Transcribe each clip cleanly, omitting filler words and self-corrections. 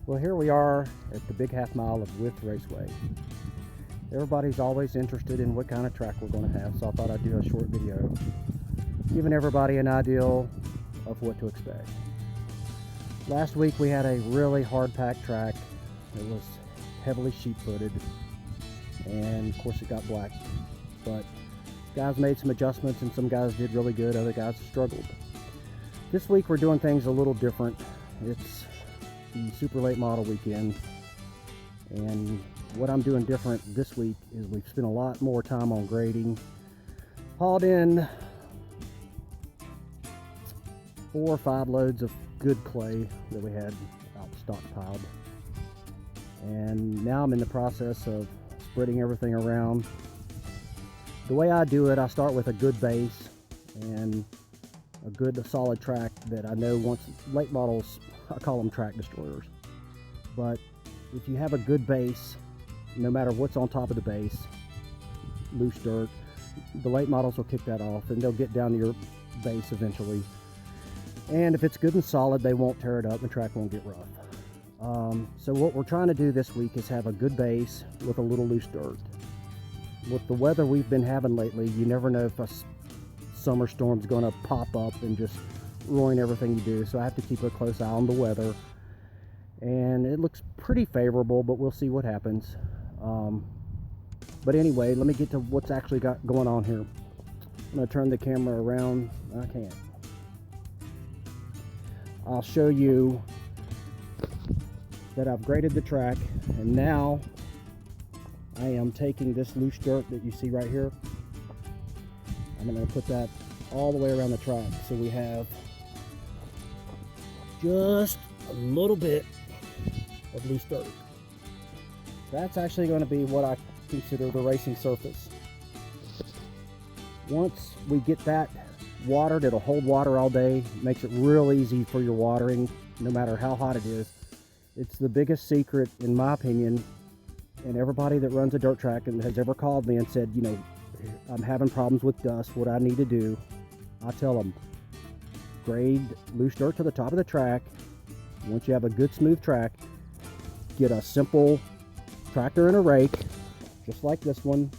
Well, here we are at the big half mile of Wythe Raceway. Everybody's always interested in what kind of track we're going to have, so I thought I'd do a short video giving everybody an idea of what to expect. Last week we had a really hard packed track. It was heavily sheep-footed, and of course it got black, but guys made some adjustments and some guys did really good, other guys struggled. This week we're doing things a little different. It's the super late model weekend, and what I'm doing different this week is we've spent a lot more time on grading. Hauled in 4 or 5 loads of good clay that we had out stockpiled, and now I'm in the process of spreading everything around. The way I do it, I start with a good base and a good solid track that I know once late models, I call them track destroyers. But if you have a good base, no matter what's on top of the base, loose dirt, the late models will kick that off and they'll get down to your base eventually. And if it's good and solid, they won't tear it up and the track won't get rough. So what we're trying to do this week is have a good base with a little loose dirt. With the weather we've been having lately, you never know if a summer storm's going to pop up and just ruin everything you do, so I have to keep a close eye on the weather, and it looks pretty favorable, but we'll see what happens. But anyway, let me get to what's actually got going on here. I'm going to turn the camera around. I can't. I'll show you that I've graded the track, and now I am taking this loose dirt that you see right here. I'm going to put that all the way around the track, so we have just a little bit of loose dirt. That's actually going to be what I consider the racing surface. Once we get that watered, it'll hold water all day, makes it real easy for your watering no matter how hot it is. It's the biggest secret, in my opinion, and everybody that runs a dirt track and has ever called me and said, you know, I'm having problems with dust, what I need to do, I tell them, grade loose dirt to the top of the track. Once you have a good smooth track, get a simple tractor and a rake, just like this one,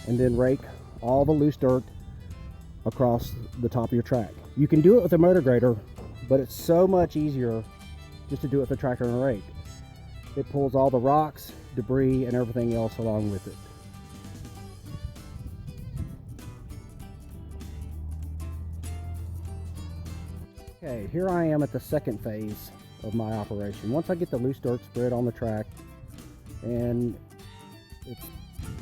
and then rake all the loose dirt across the top of your track. You can do it with a motor grader, but it's so much easier just to do it with a tractor and a rake. It pulls all the rocks, debris, and everything else along with it. Okay, here I am at the second phase of my operation. Once I get the loose dirt spread on the track and it's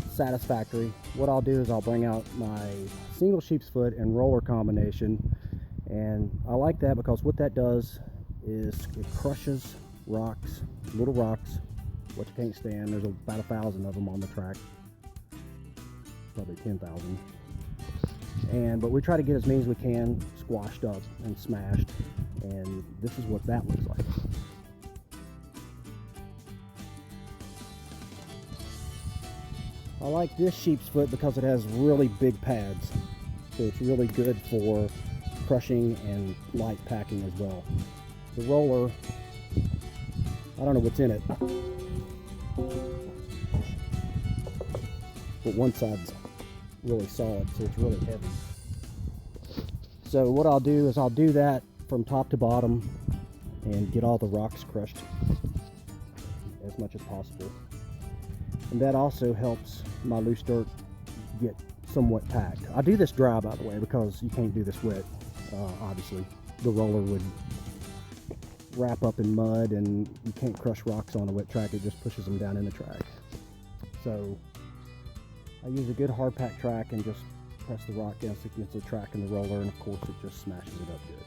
satisfactory, what I'll do is I'll bring out my single sheepsfoot and roller combination, and I like that because what that does is it crushes rocks, little rocks, what you can't stand. There's about 1,000 of them on the track, probably 10,000. But we try to get as many as we can squashed up and smashed, and this is what that looks like. I like this sheepsfoot because it has really big pads, so it's really good for crushing and light packing as well. The roller, I don't know what's in it, but one side's really solid, so it's really heavy. So what I'll do is I'll do that from top to bottom and get all the rocks crushed as much as possible. And that also helps my loose dirt get somewhat packed. I do this dry, by the way, because you can't do this wet. Obviously, the roller would wrap up in mud and you can't crush rocks on a wet track. It just pushes them down in the track. So I use a good hard packed track and just press the rock against the track and the roller, and of course it just smashes it up good.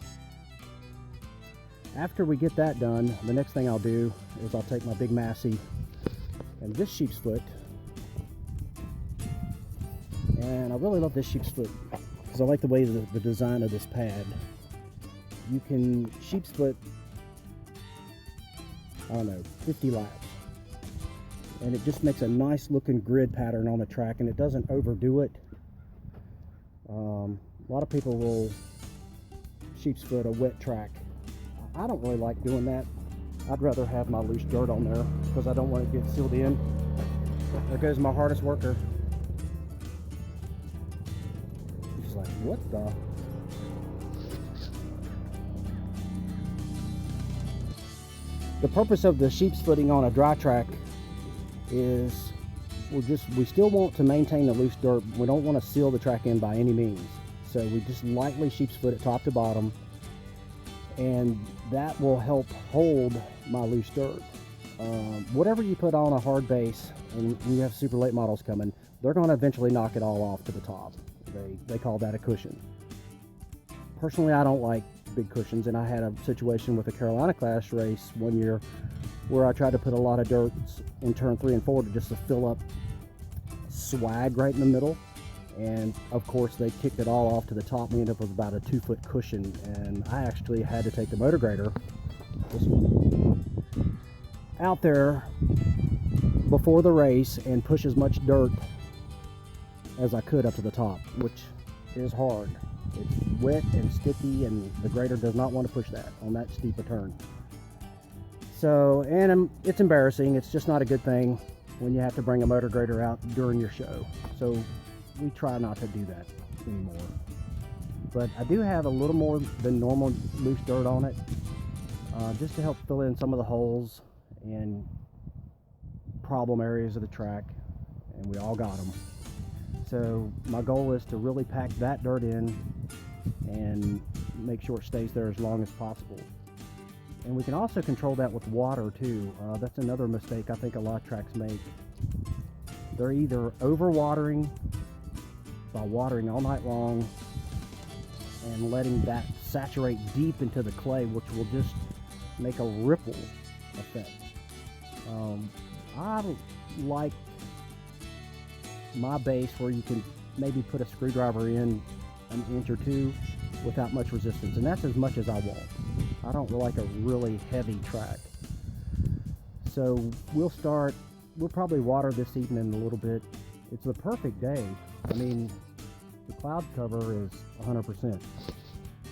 After we get that done, the next thing I'll do is I'll take my big Massey and this sheepsfoot, and I really love this sheepsfoot because I like the way the design of this pad. You can sheepsfoot, I don't know, 50 laps, and it just makes a nice looking grid pattern on the track, and it doesn't overdo it. A lot of people will sheepsfoot a wet track. I don't really like doing that. I'd rather have my loose dirt on there because I don't want it to get sealed in. There goes my hardest worker. He's like, what the? The purpose of the sheep's footing on a dry track is we still want to maintain the loose dirt. We don't want to seal the track in by any means. So we just lightly sheep's foot it top to bottom, and that will help hold my loose dirt. Whatever you put on a hard base, and you have super late models coming, they're going to eventually knock it all off to the top. They call that a cushion. Personally, I don't like big cushions, and I had a situation with a Carolina class race one year where I tried to put a lot of dirt in turn 3 and 4 just to fill up swag right in the middle, and of course they kicked it all off to the top. We ended up with about a 2-foot cushion, and I actually had to take the motor grader, this one, out there before the race and push as much dirt as I could up to the top, which is hard. It's wet and sticky, and the grader does not want to push that on that steep a turn. So, and it's embarrassing. It's just not a good thing when you have to bring a motor grader out during your show. So we try not to do that anymore. But I do have a little more than normal loose dirt on it, just to help fill in some of the holes and problem areas of the track, and we all got them. So my goal is to really pack that dirt in and make sure it stays there as long as possible. And we can also control that with water too. That's another mistake I think a lot of tracks make. They're either over-watering by watering all night long and letting that saturate deep into the clay, which will just make a ripple effect. I like my base where you can maybe put a screwdriver in an inch or two without much resistance, and that's as much as I want. I don't like a really heavy track. So we'll probably water this evening a little bit. It's the perfect day. I mean, the cloud cover is 100%.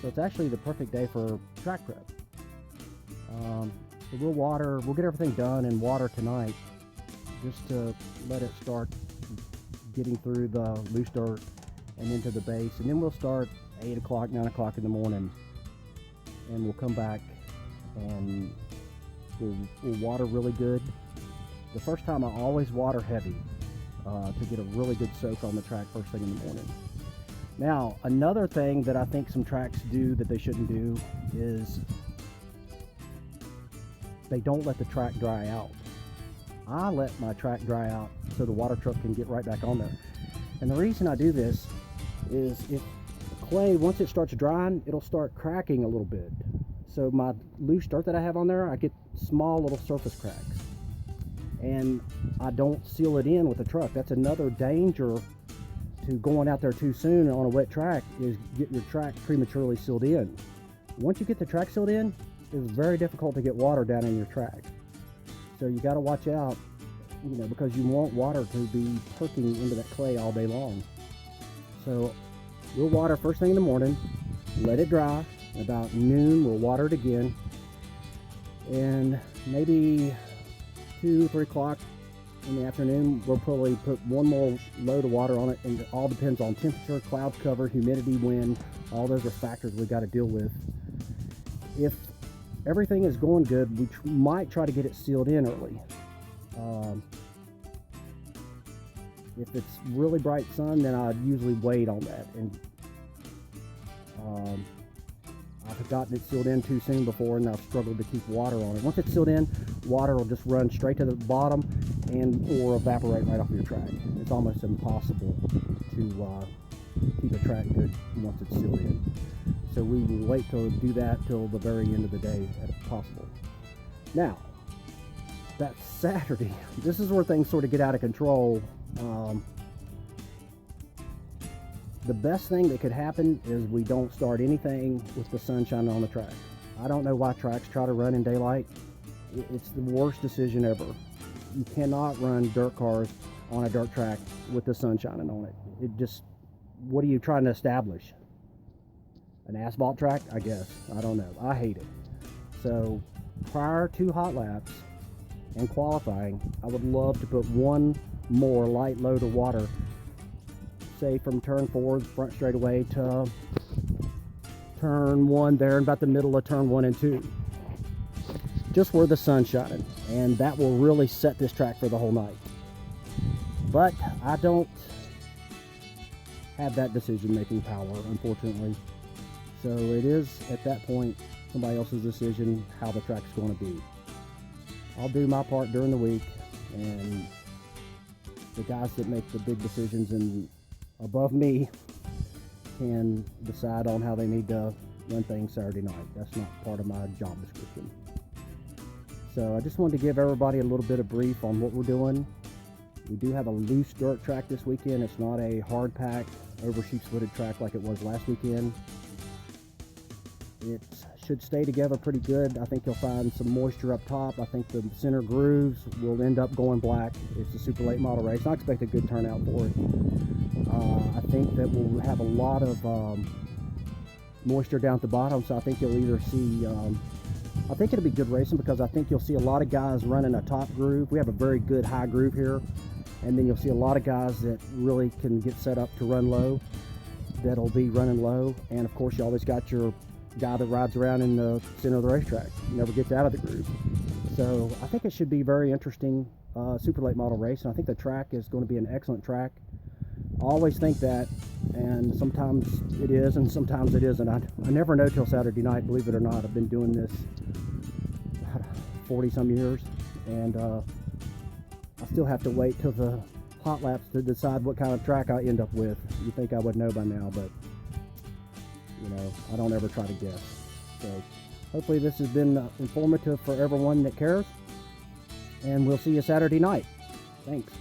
So it's actually the perfect day for track prep. So we'll get everything done and water tonight just to let it start getting through the loose dirt and into the base, and then we'll start 8 o'clock, 9 o'clock in the morning, and we'll come back and we'll water really good. The first time I always water heavy to get a really good soak on the track first thing in the morning. Now, another thing that I think some tracks do that they shouldn't do is they don't let the track dry out. I let my track dry out so the water truck can get right back on there. And the reason I do this is if the clay, once it starts drying, it'll start cracking a little bit. So my loose dirt that I have on there, I get small little surface cracks. And I don't seal it in with the truck. That's another danger to going out there too soon on a wet track, is get your track prematurely sealed in. Once you get the track sealed in, it's very difficult to get water down in your track. So you got to watch out, because you want water to be perking into that clay all day long. So we'll water first thing in the morning, let it dry. About noon, we'll water it again. And maybe 2, 3 o'clock in the afternoon, we'll probably put one more load of water on it, and it all depends on temperature, cloud cover, humidity, wind. All those are factors we got to deal with. If everything is going good, we might try to get it sealed in early. If it's really bright sun, then I'd usually wait on that. And I've gotten it sealed in too soon before, and I've struggled to keep water on it. Once it's sealed in, water will just run straight to the bottom or evaporate right off your track. It's almost impossible to keep a track good once it's sealed in. So we will wait to do that till the very end of the day if possible. Now, that Saturday, this is where things sort of get out of control. The best thing that could happen is we don't start anything with the sun shining on the track. I don't know why tracks try to run in daylight. It's the worst decision ever. You cannot run dirt cars on a dirt track with the sun shining on it. What are you trying to establish? An asphalt track, I guess. I don't know. I hate it. So prior to hot laps and qualifying, I would love to put one more light load of water, say from turn 4, front straightaway, to turn 1 there, and about the middle of turn 1 and 2, just where the sun's shining, and that will really set this track for the whole night. But I don't have that decision-making power, unfortunately. So it is, at that point, somebody else's decision how the track's going to be. I'll do my part during the week, and the guys that make the big decisions and above me can decide on how they need to run things Saturday night. That's not part of my job description. So I just wanted to give everybody a little bit of brief on what we're doing. We do have a loose dirt track this weekend. It's not a hard packed, over sheepsfooted track like it was last weekend. It should stay together pretty good. I think you'll find some moisture up top. I think the center grooves will end up going black. It's a super late model race. I expect a good turnout for it. I think that we'll have a lot of moisture down at the bottom, so I think you'll either see, I think it'll be good racing, because I think you'll see a lot of guys running a top groove. We have a very good high groove here, and then you'll see a lot of guys that really can get set up to run low, that'll be running low. And of course, you always got your guy that rides around in the center of the racetrack, never gets out of the groove. So I think it should be very interesting, super late model race, and I think the track is going to be an excellent track. I always think that, and sometimes it is and sometimes it isn't. I never know till Saturday night, believe it or not. I've been doing this 40 some years, and I still have to wait till the hot laps to decide what kind of track I end up with. You think I would know by now, but you know, I don't ever try to guess. So hopefully this has been informative for everyone that cares, and we'll see you Saturday night. Thanks.